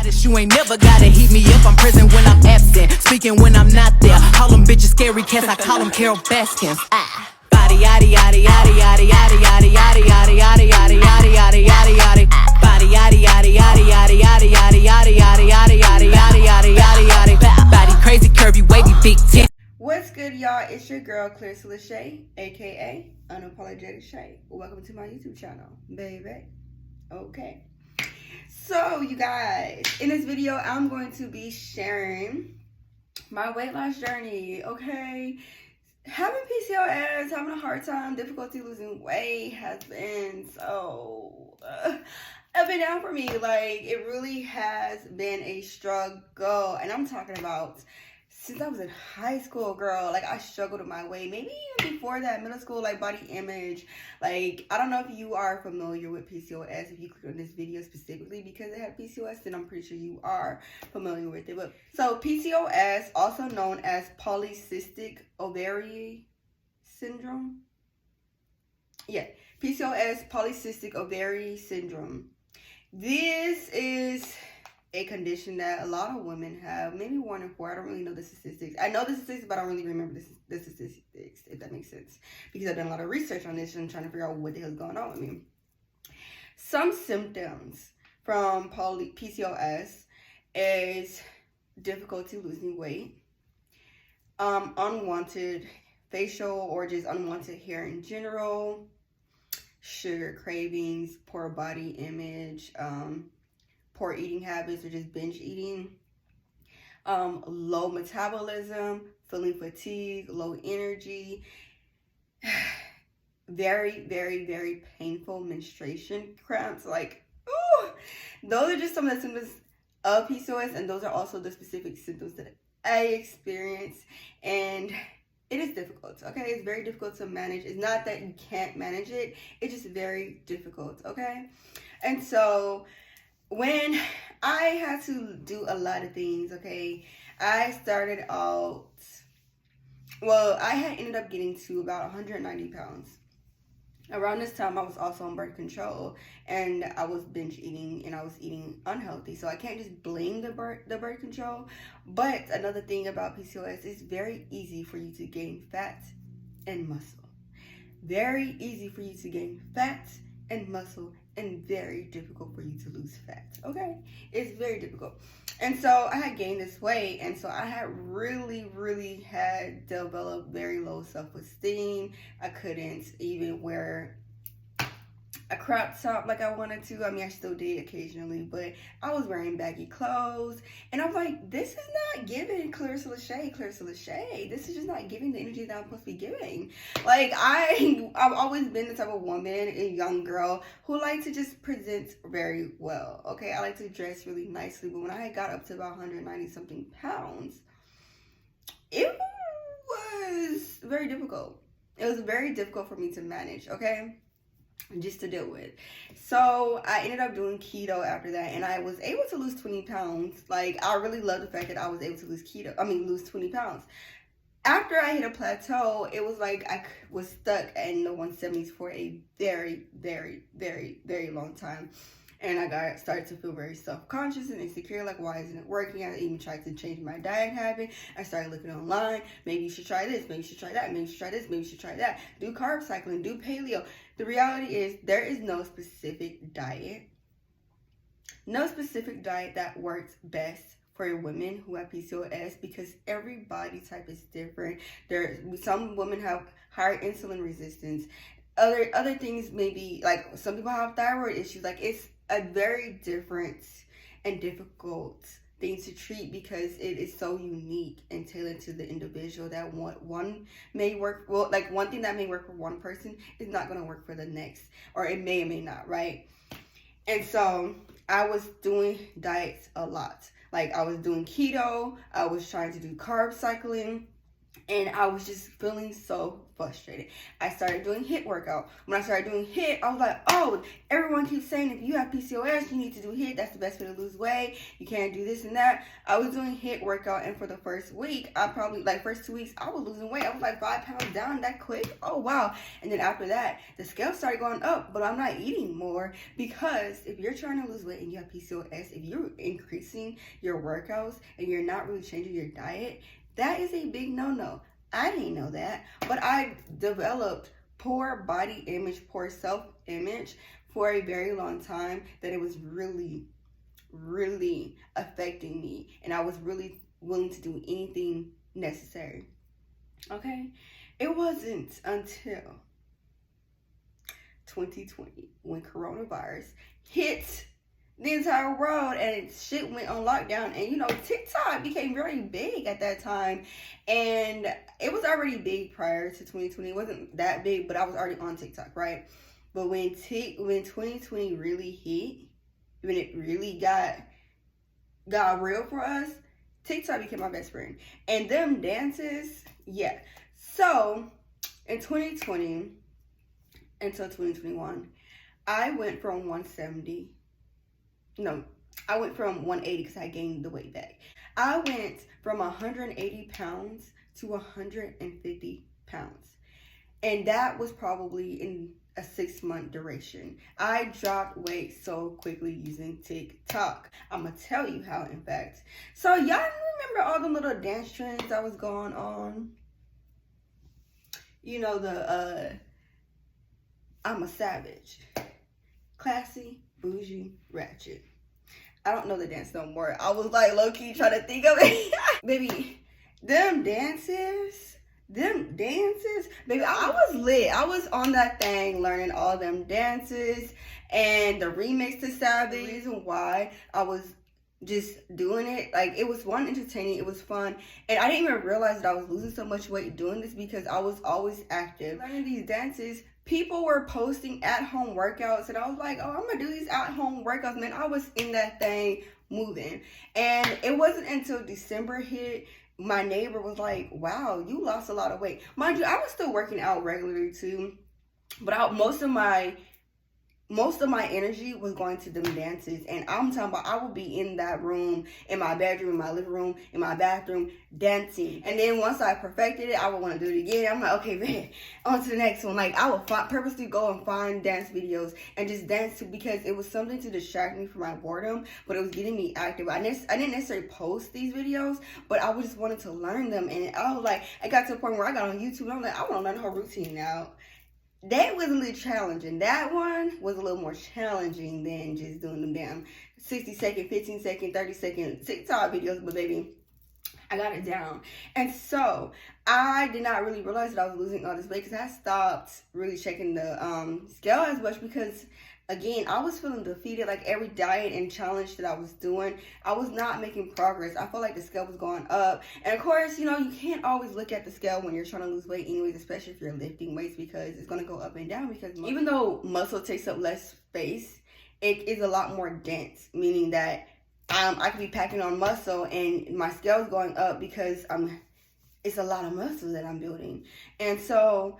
presence. You ain't never gotta heat me up. I'm present when I'm absent, speaking when I'm not there. Call them bitches scary cats, I call them Carol Baskins. Body yaddy yaddy yaddy yaddy yaddy yaddy yaddy yaddy yaddy yaddy yaddy yaddy yaddy yaddy. Body yaddy yaddy yaddy yaddy yaddy yaddy yaddy yaddy yaddy yaddy yaddy yaddy yaddy yaddy. Body crazy, curvy, wavy, big titty. What's good, y'all? It's your girl, Clarissa Lachey, aka Unapologetic Shay. Welcome to my YouTube channel, baby. Okay. So, you guys, in this video, I'm going to be sharing my weight loss journey, okay? Having PCOS, having a hard time, difficulty losing weight has been so up and down for me. Like, it really has been a struggle. And I'm talking about since I was in high school, girl. Like, I struggled with my weight. Maybe even before that, middle school, like, body image. Like, I don't know if you are familiar with PCOS. If you click on this video specifically because it had PCOS, then I'm pretty sure you are familiar with it. But so PCOS, also known as polycystic ovary syndrome. Yeah, PCOS, polycystic ovary syndrome. This is a condition that a lot of women have, maybe 1 in 4. I don't really know the statistics. I know the statistics, but I don't really remember the statistics, if that makes sense. Because I've done a lot of research on this and trying to figure out what the hell is going on with me. Some symptoms from PCOS is difficulty losing weight, unwanted facial or just unwanted hair in general, sugar cravings, poor body image, poor eating habits or just binge eating, low metabolism, feeling fatigue, low energy, very, very, very painful menstruation cramps. Like, ooh, those are just some of the symptoms of PCOS, and those are also the specific symptoms that I experience, and it is difficult, okay? It's very difficult to manage. It's not that you can't manage it, it's just very difficult, okay? And so when I had to do a lot of things, okay, I started out, well, I had ended up getting to about 190 pounds. Around this time, I was also on birth control, and I was binge eating, and I was eating unhealthy. So I can't just blame the birth control. But another thing about PCOS, it's very easy for you to gain fat and muscle. Very easy for you to gain fat and muscle, and very difficult for you to lose fat, okay? It's very difficult. And so I had gained this weight, and so I had really had developed very low self-esteem. I couldn't even wear a crop top like I wanted to. I mean, I still did occasionally, but I was wearing baggy clothes, and I'm like, this is not giving Clarissa Lachey. This is just not giving the energy that I'm supposed to be giving. Like, I've always been the type of woman, a young girl, who like to just present very well, okay? I like to dress really nicely, but when I got up to about 190 something pounds, it was very difficult. It was very difficult for me to manage, okay? Just to deal with. So I ended up doing keto after that, and I was able to lose 20 pounds. Like, I really love the fact that I was able to lose 20 pounds. After I hit a plateau, it was like I was stuck in the 170s for a very, very, very, very long time. And I started to feel very self-conscious and insecure, like, why isn't it working? I even tried to change my diet habit. I started looking online. Maybe you should try this. Maybe you should try that. Maybe you should try this. Maybe you should try that. Do carb cycling. Do paleo. The reality is there is no specific diet. No specific diet that works best for women who have PCOS, because every body type is different. Some women have higher insulin resistance. Other things, maybe, like, some people have thyroid issues. Like, it's a very different and difficult thing to treat because it is so unique and tailored to the individual that one may work, well, like, one thing that may work for one person is not going to work for the next, or it may or may not, right? And so I was doing diets a lot. Like, I was doing keto, I was trying to do carb cycling, And I was just feeling so frustrated. I started doing HIIT workout. When I started doing HIIT, I was like, oh, everyone keeps saying if you have PCOS, you need to do HIIT. That's the best way to lose weight. You can't do this and that. I was doing HIIT workout, and for the first week, first 2 weeks, I was losing weight. I was like 5 pounds down that quick. Oh, wow. And then after that, the scale started going up, but I'm not eating more, because if you're trying to lose weight and you have PCOS, if you're increasing your workouts and you're not really changing your diet, that is a big no-no. I didn't know that, but I developed poor body image, poor self-image for a very long time, that it was really, really affecting me, and I was really willing to do anything necessary. Okay? It wasn't until 2020 when coronavirus hit the entire world and shit went on lockdown, and you know, TikTok became very big at that time, and it was already big prior to 2020. It wasn't that big, but I was already on TikTok, right? But when 2020 really hit, when it really got real for us, TikTok became my best friend. And them dances, yeah. So in 2020 until 2021, I went from 170. No, I went from 180 because I gained the weight back. I went from 180 pounds to 150 pounds. And that was probably in a 6-month duration. I dropped weight so quickly using TikTok. I'm going to tell you how, in fact. So y'all remember all the little dance trends that was going on? You know, the I'm a savage. Classy, bougie, ratchet. I don't know the dance no more. I was like low-key trying to think of it. Baby, them dances, baby, I was lit. I was on that thing learning all them dances and the remix to Savage. The reason why I was just doing it, like, it was one, entertaining, it was fun, and I didn't even realize that I was losing so much weight doing this, because I was always active learning these dances. People were posting at-home workouts, and I was like, oh, I'm gonna do these at-home workouts, man. I was in that thing moving. And it wasn't until December hit, my neighbor was like, wow, you lost a lot of weight. Mind you, I was still working out regularly too, but most of my energy was going to them dances. And I'm talking about, I would be in that room, in my bedroom, in my living room, in my bathroom, dancing. And then once I perfected it, I would want to do it again. I'm like, okay, man, on to the next one. Like, I would purposely go and find dance videos and just dance to, because it was something to distract me from my boredom, but it was getting me active. I didn't necessarily post these videos, but I just wanted to learn them. And I was like, I got to the point where I got on YouTube, and I'm like, I want to learn her routine now. That was a little challenging. That one was a little more challenging than just doing them damn 60-second, 15-second, 30-second TikTok videos. But baby, I got it down. And so I did not really realize that I was losing all this weight, because I stopped really checking the scale as much, because again, I was feeling defeated. Like, every diet and challenge that I was doing, I was not making progress. I felt like the scale was going up. And of course, you know, you can't always look at the scale when you're trying to lose weight anyways, especially if you're lifting weights, because it's going to go up and down. Because even though muscle takes up less space, it is a lot more dense, meaning that I could be packing on muscle and my scale is going up, because it's a lot of muscle that I'm building. And so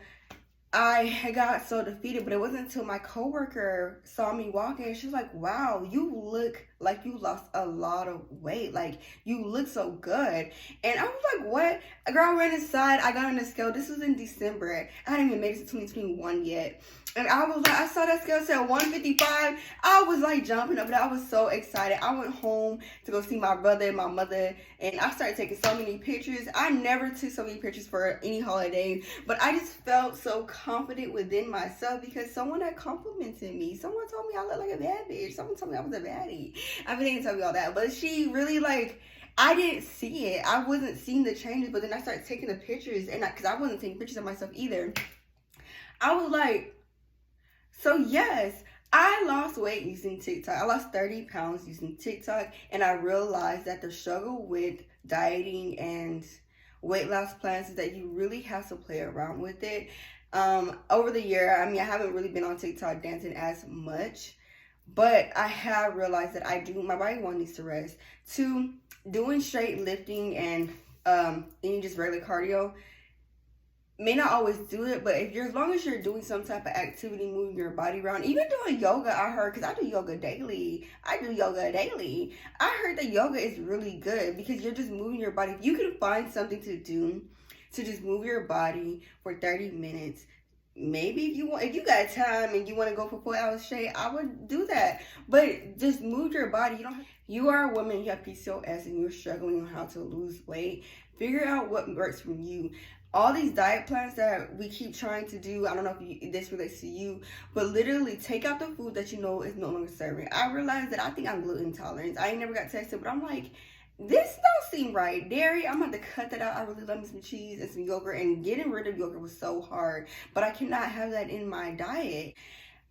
I got so defeated, but it wasn't until my coworker saw me walking, and she was like, wow, you look like you lost a lot of weight. Like, you look so good. And I was like, what? A girl ran inside. I got on the scale. This was in December. I hadn't even made it to 2021 yet. And I was like, I saw that scale said 155. I was like jumping up, and I was so excited. I went home to go see my brother and my mother, and I started taking so many pictures. I never took so many pictures for any holiday, but I just felt so confident within myself, because someone had complimented me. Someone told me I look like a bad bitch. Someone told me I was a baddie. I mean, they didn't tell me all that, but she really, like, I didn't see it. I wasn't seeing the changes, but then I started taking the pictures, and because I wasn't taking pictures of myself either, I was like, so yes, I lost weight using TikTok. I lost 30 pounds using TikTok, and I realized that the struggle with dieting and weight loss plans is that you really have to play around with it. Over the year, I mean, I haven't really been on TikTok dancing as much, but I have realized that my body one needs to rest. 2, doing straight lifting and any just regular cardio, may not always do it, but if you're, as long as you're doing some type of activity, moving your body around, even doing yoga, I heard, because I do yoga daily. I heard that yoga is really good because you're just moving your body. If you can find something to do to just move your body for 30 minutes, maybe if you got time and you want to go for 4 hours straight, I would do that. But just move your body. You are a woman, you have PCOS, and you're struggling on how to lose weight. Figure out what works for you. All these diet plans that we keep trying to do, I don't know if this relates to you, but literally take out the food that you know is no longer serving. I realized that I think I'm gluten intolerant. I ain't never got tested, but I'm like, this don't seem right. Dairy, I'm about to cut that out. I really love me some cheese and some yogurt, and getting rid of yogurt was so hard, but I cannot have that in my diet.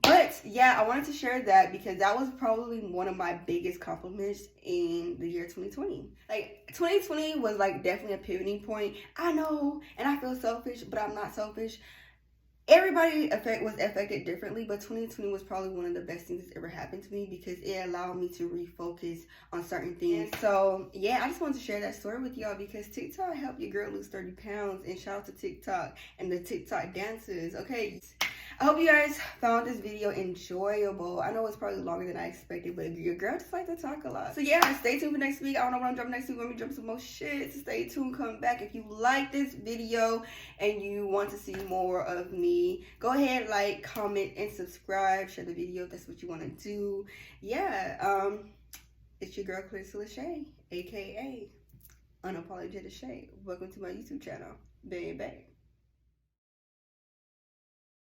But yeah, I wanted to share that because that was probably one of my biggest compliments in the year 2020. Like 2020 was like definitely a pivoting point. I know, and I feel selfish, but I'm not selfish. Everybody was affected differently, but 2020 was probably one of the best things that's ever happened to me because it allowed me to refocus on certain things. So yeah, I just wanted to share that story with y'all because TikTok helped your girl lose 30 pounds, and shout out to TikTok and the TikTok dancers. Okay, I hope you guys found this video enjoyable. I know it's probably longer than I expected, but your girl just like to talk a lot. So yeah, stay tuned for next week. I don't know what I'm dropping next week. Let me drop some more shit. So stay tuned, come back. If you like this video and you want to see more of me, go ahead, like, comment, and subscribe. Share the video if that's what you want to do. Yeah, it's your girl Clarissa Lachey, aka Unapologetic Shay. Welcome to my YouTube channel. Bang bang.